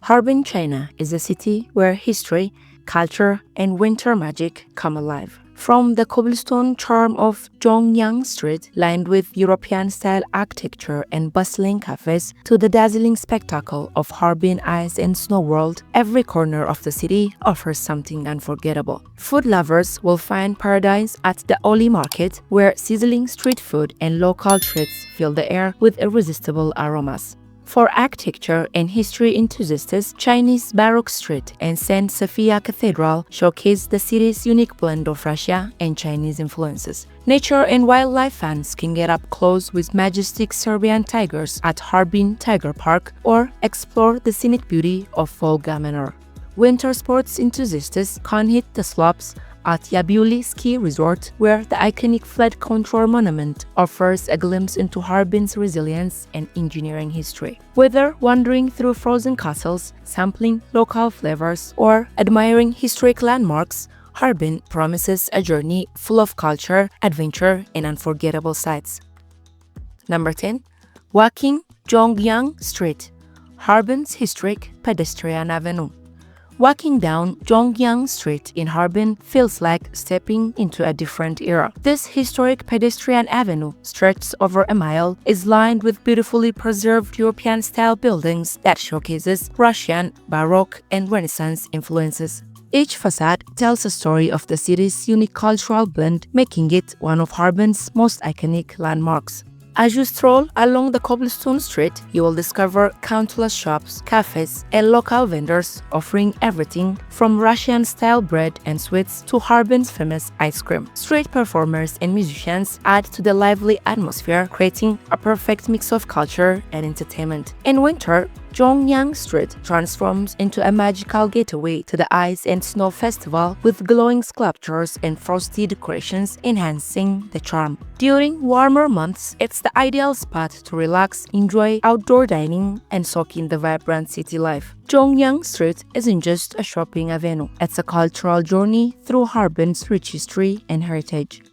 Harbin China is a city where history, culture, and winter magic come alive. From the cobblestone charm of Zhongyang Street, lined with European-style architecture and bustling cafes, to the dazzling spectacle of Harbin Ice and Snow World, every corner of the city offers something unforgettable. Food lovers will find paradise at the Daoli Market, where sizzling street food and local treats fill the air with irresistible aromas. For architecture and history enthusiasts, Chinese Baroque Street and Saint Sophia Cathedral showcase the city's unique blend of Russia and Chinese influences. Nature and wildlife fans can get up close with majestic Siberian tigers at Harbin Tiger Park or explore the scenic beauty of Volga Manor. Winter sports enthusiasts can hit the slopes at Yabuli Ski Resort, where the iconic flood control monument offers a glimpse into Harbin's resilience and engineering history. Whether wandering through frozen castles, sampling local flavors, or admiring historic landmarks, Harbin promises a journey full of culture, adventure, and unforgettable sights. Number 10. Walking Zhongyang Street, Harbin's historic pedestrian avenue. Walking down Zhongyang Street in Harbin feels like stepping into a different era. This historic pedestrian avenue, stretched over a mile, is lined with beautifully preserved European-style buildings that showcases Russian, Baroque, and Renaissance influences. Each facade tells a story of the city's unique cultural blend, making it one of Harbin's most iconic landmarks. As you stroll along the cobblestone street, you will discover countless shops, cafes, and local vendors offering everything from Russian-style bread and sweets to Harbin's famous ice cream. Street performers and musicians add to the lively atmosphere, creating a perfect mix of culture and entertainment. In winter, Zhongyang Street transforms into a magical getaway to the Ice and Snow Festival with glowing sculptures and frosty decorations enhancing the charm. During warmer months, it's the ideal spot to relax, enjoy outdoor dining, and soak in the vibrant city life. Zhongyang Street isn't just a shopping avenue, it's a cultural journey through Harbin's rich history and heritage.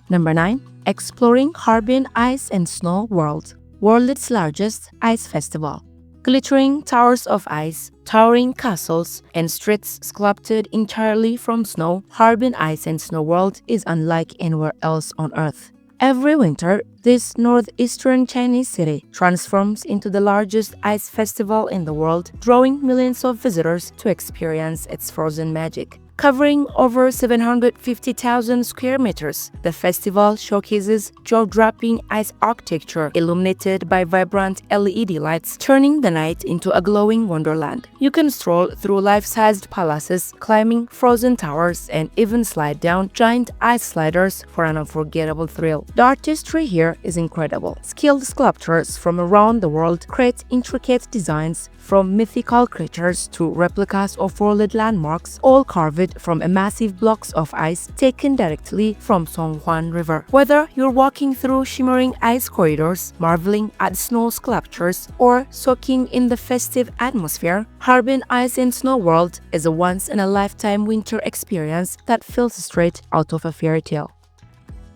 Number 9. Exploring Harbin Ice and Snow World, world's largest ice festival. Glittering towers of ice, towering castles, and streets sculpted entirely from snow, Harbin Ice and Snow World is unlike anywhere else on Earth. Every winter, this northeastern Chinese city transforms into the largest ice festival in the world, drawing millions of visitors to experience its frozen magic. Covering over 750,000 square meters, the festival showcases jaw-dropping ice architecture illuminated by vibrant LED lights, turning the night into a glowing wonderland. You can stroll through life-sized palaces, climbing frozen towers, and even slide down giant ice sliders for an unforgettable thrill. The artistry here is incredible. Skilled sculptors from around the world create intricate designs, from mythical creatures to replicas of world landmarks, all carved from a massive blocks of ice taken directly from Songhuan River. Whether you're walking through shimmering ice corridors, marveling at snow sculptures, or soaking in the festive atmosphere, Harbin Ice and Snow World is a once-in-a-lifetime winter experience that feels straight out of a fairy tale.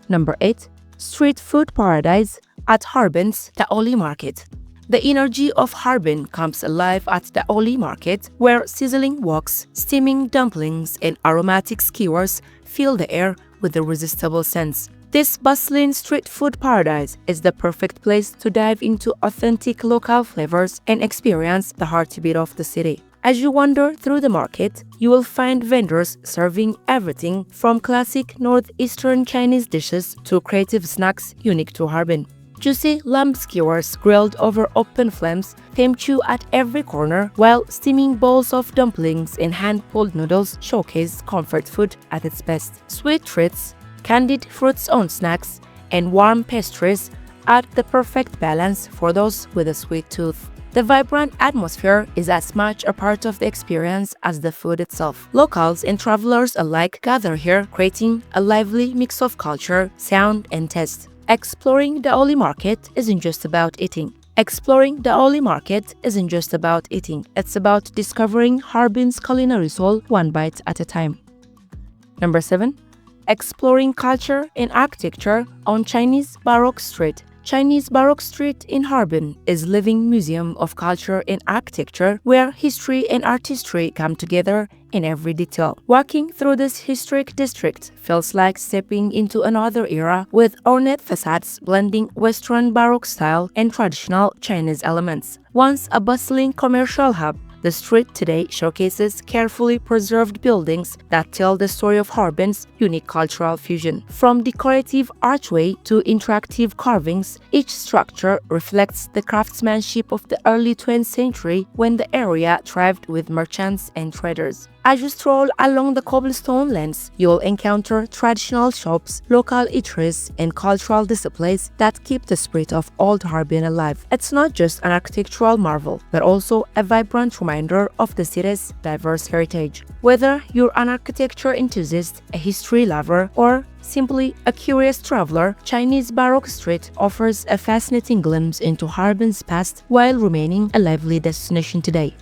Number 8. Street food paradise at Harbin's Daoli Market. The energy of Harbin comes alive at the Daoli Market, where sizzling woks, steaming dumplings, and aromatic skewers fill the air with irresistible scents. This bustling street food paradise is the perfect place to dive into authentic local flavors and experience the heartbeat of the city. As you wander through the market, you will find vendors serving everything from classic northeastern Chinese dishes to creative snacks unique to Harbin. Juicy lamb skewers grilled over open flames tempt you at every corner, while steaming bowls of dumplings and hand-pulled noodles showcase comfort food at its best. Sweet treats, candied fruits-on snacks, and warm pastries add the perfect balance for those with a sweet tooth. The vibrant atmosphere is as much a part of the experience as the food itself. Locals and travelers alike gather here, creating a lively mix of culture, sound, and taste. Exploring the Daoli Market isn't just about eating. It's about discovering Harbin's culinary soul one bite at a time. Number 7. Exploring culture and architecture on Chinese Baroque Street, Chinese Baroque Street in Harbin is a living museum of culture and architecture where history and artistry come together in every detail. Walking through this historic district feels like stepping into another era with ornate facades blending Western Baroque style and traditional Chinese elements. Once a bustling commercial hub, the street today showcases carefully preserved buildings that tell the story of Harbin's unique cultural fusion. From decorative archway to interactive carvings, each structure reflects the craftsmanship of the early 20th century when the area thrived with merchants and traders. As you stroll along the cobblestone lanes, you'll encounter traditional shops, local eateries, and cultural displays that keep the spirit of Old Harbin alive. It's not just an architectural marvel, but also a vibrant reminder of the city's diverse heritage. Whether you're an architecture enthusiast, a history lover, or simply a curious traveler, Chinese Baroque Street offers a fascinating glimpse into Harbin's past while remaining a lively destination today.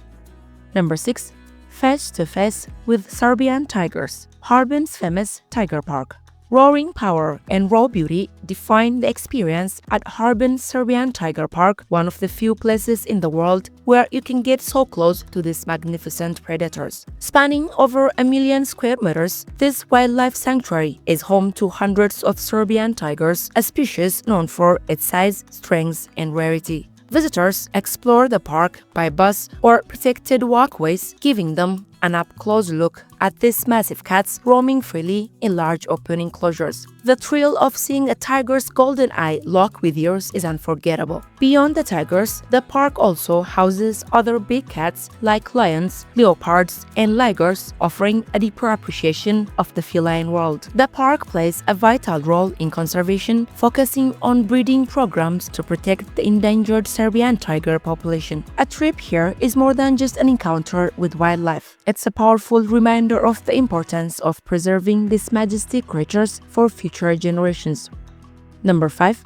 Number 6. Face to face with Siberian tigers, Harbin's famous tiger park. Roaring power and raw beauty define the experience at Harbin Siberian Tiger Park, one of the few places in the world where you can get so close to these magnificent predators. Spanning over 1 million square meters, this wildlife sanctuary is home to hundreds of Siberian tigers, a species known for its size, strength, and rarity. Visitors explore the park by bus or protected walkways, giving them an up-close look at these massive cats roaming freely in large open enclosures. The thrill of seeing a tiger's golden eye lock with yours is unforgettable. Beyond the tigers, the park also houses other big cats like lions, leopards, and ligers, offering a deeper appreciation of the feline world. The park plays a vital role in conservation, focusing on breeding programs to protect the endangered Siberian tiger population. A trip here is more than just an encounter with wildlife. It's a powerful reminder of the importance of preserving these majestic creatures for future generations. Number 5.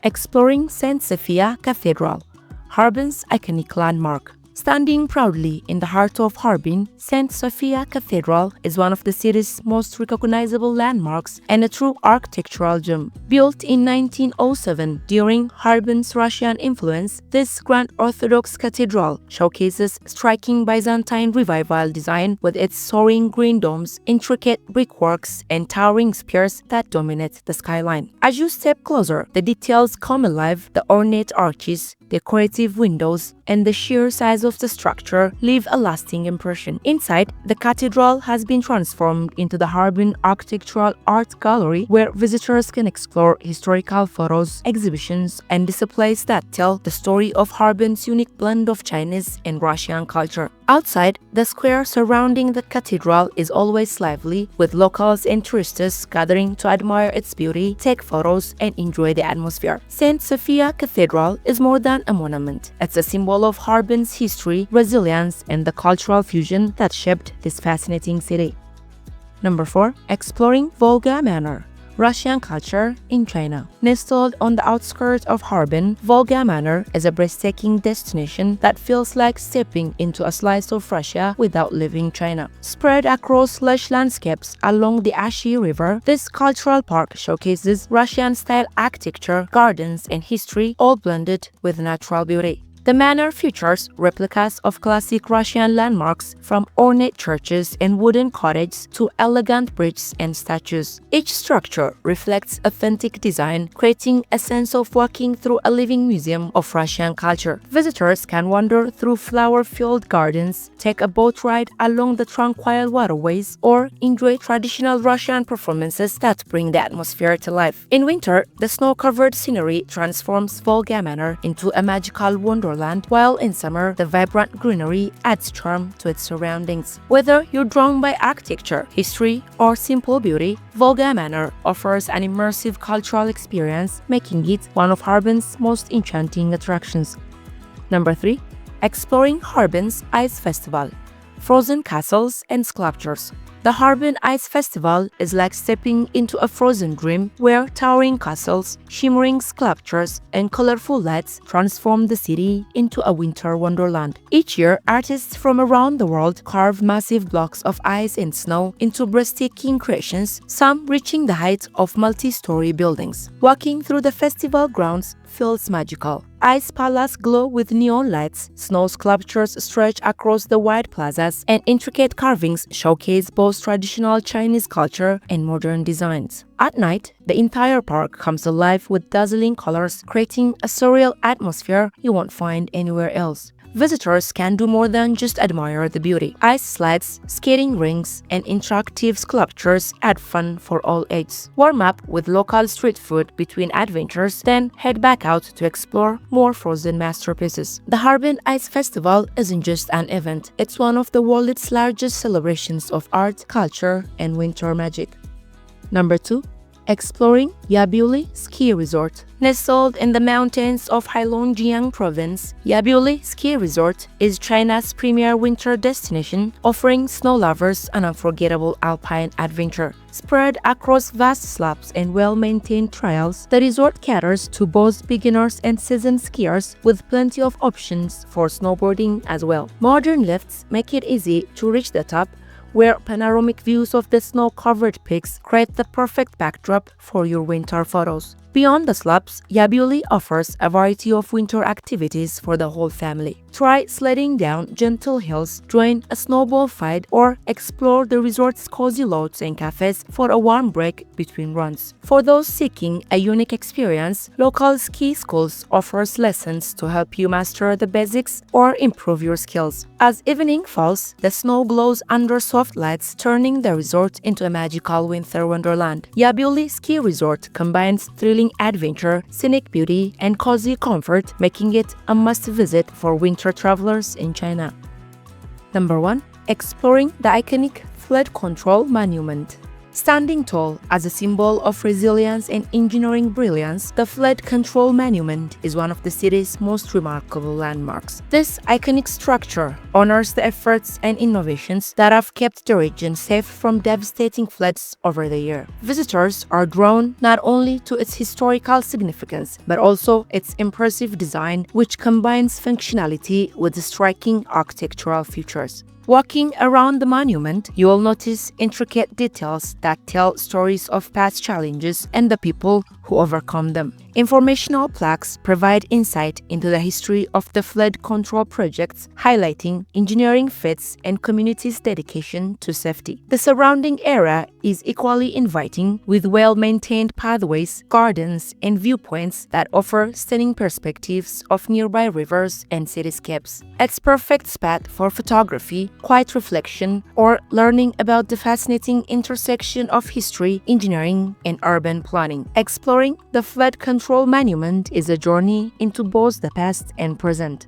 Exploring Saint Sophia Cathedral, Harbin's iconic landmark. Standing proudly in the heart of Harbin, Saint Sophia Cathedral is one of the city's most recognizable landmarks and a true architectural gem. Built in 1907 during Harbin's Russian influence, this Grand Orthodox cathedral showcases striking Byzantine revival design with its soaring green domes, intricate brickworks, and towering spires that dominate the skyline. As you step closer, the details come alive. The ornate arches, decorative windows, and the sheer size of the structure leave a lasting impression. Inside, the cathedral has been transformed into the Harbin Architectural Art Gallery, where visitors can explore historical photos, exhibitions, and displays that tell the story of Harbin's unique blend of Chinese and Russian culture. Outside, the square surrounding the cathedral is always lively, with locals and tourists gathering to admire its beauty, take photos, and enjoy the atmosphere. Saint Sophia Cathedral is more than a monument. It's a symbol of Harbin's history, resilience, and the cultural fusion that shaped this fascinating city. Number 4. Exploring Volga Manor, Russian culture in China. Nestled on the outskirts of Harbin, Volga Manor is a breathtaking destination that feels like stepping into a slice of Russia without leaving China. Spread across lush landscapes along the Ashi River, this cultural park showcases Russian-style architecture, gardens, and history, all blended with natural beauty. The manor features replicas of classic Russian landmarks, from ornate churches and wooden cottages to elegant bridges and statues. Each structure reflects authentic design, creating a sense of walking through a living museum of Russian culture. Visitors can wander through flower-filled gardens, take a boat ride along the tranquil waterways, or enjoy traditional Russian performances that bring the atmosphere to life. In winter, the snow-covered scenery transforms Volga Manor into a magical wonderland, while in summer, the vibrant greenery adds charm to its surroundings. Whether you're drawn by architecture, history, or simple beauty, Volga Manor offers an immersive cultural experience, making it one of Harbin's most enchanting attractions. Number 3. Exploring Harbin's Ice Festival, Frozen Castles and Sculptures. The Harbin Ice Festival is like stepping into a frozen dream where towering castles, shimmering sculptures, and colorful lights transform the city into a winter wonderland. Each year, artists from around the world carve massive blocks of ice and snow into breathtaking creations, some reaching the height of multi-story buildings. Walking through the festival grounds feels magical. Ice palace glow with neon lights, snow sculptures stretch across the wide plazas, and intricate carvings showcase both traditional Chinese culture and modern designs. At night, the entire park comes alive with dazzling colors, creating a surreal atmosphere you won't find anywhere else. Visitors can do more than just admire the beauty. Ice slides, skating rinks, and interactive sculptures add fun for all ages. Warm up with local street food between adventures, then head back out to explore more frozen masterpieces. The Harbin Ice Festival isn't just an event, it's one of the world's largest celebrations of art, culture, and winter magic. Number 2. Exploring Yabuli Ski Resort. Nestled in the mountains of Zhongyang province, Yabuli Ski Resort is China's premier winter destination, offering snow lovers an unforgettable alpine adventure. Spread across vast slopes and well-maintained trails, the resort caters to both beginners and seasoned skiers with plenty of options for snowboarding as well. Modern lifts make it easy to reach the top, where panoramic views of the snow-covered peaks create the perfect backdrop for your winter photos. Beyond the slopes, Yabuli offers a variety of winter activities for the whole family. Try sledding down gentle hills, join a snowball fight, or explore the resort's cozy lodges and cafes for a warm break between runs. For those seeking a unique experience, local ski schools offers lessons to help you master the basics or improve your skills. As evening falls, the snow glows under soft lights, turning the resort into a magical winter wonderland. Yabuli Ski Resort combines thrilling adventure, scenic beauty, and cozy comfort, making it a must-visit for winter travelers in China. Number 1. Exploring the iconic Flood Control Monument. Standing tall as a symbol of resilience and engineering brilliance, the Flood Control Monument is one of the city's most remarkable landmarks. This iconic structure honors the efforts and innovations that have kept the region safe from devastating floods over the year. Visitors are drawn not only to its historical significance, but also its impressive design, which combines functionality with striking architectural features. Walking around the monument, you will notice intricate details that tell stories of past challenges and the people who overcome them. Informational plaques provide insight into the history of the flood control projects, highlighting engineering feats and communities' dedication to safety. The surrounding area is equally inviting, with well-maintained pathways, gardens, and viewpoints that offer stunning perspectives of nearby rivers and cityscapes. It's perfect spot for photography, quiet reflection, or learning about the fascinating intersection of history, engineering, and urban planning. Exploring the Flood Control Monument is a journey into both the past and present.